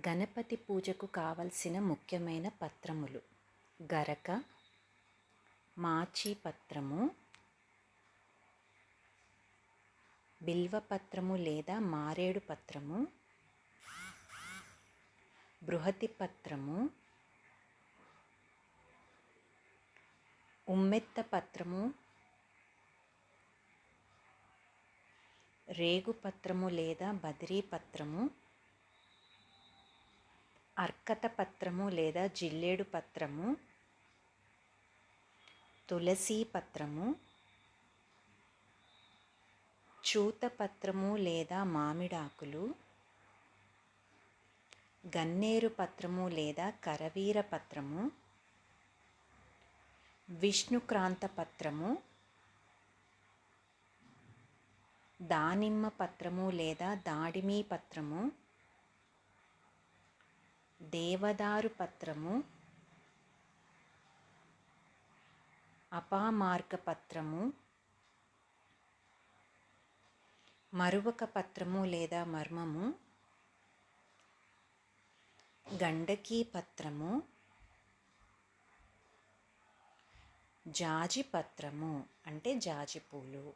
గణపతి పూజకు కావలసిన ముఖ్యమైన పత్రములు: గరక, మాచి పత్రము, బిల్వపత్రము లేదా మారేడు పత్రము, బృహతి పత్రము, ఉమ్మెత్త పత్రము, రేగు పత్రము లేదా బదిరీ పత్రము, అర్కత పత్రము లేదా జిల్లేడు పత్రము, తులసి పత్రము, చూత పత్రము లేదా మామిడాకులు, గన్నేరు పత్రము లేదా కరవీర పత్రము, విష్ణుక్రాంత పత్రము, దానిమ్మ పత్రము లేదా దాడిమి పత్రము, దేవదారు పత్రము, అపామార్గ పత్రము, మరువక పత్రము లేదా మర్మము, గండకీ పత్రము, జాజి పత్రము అంటే జాజి పూలు.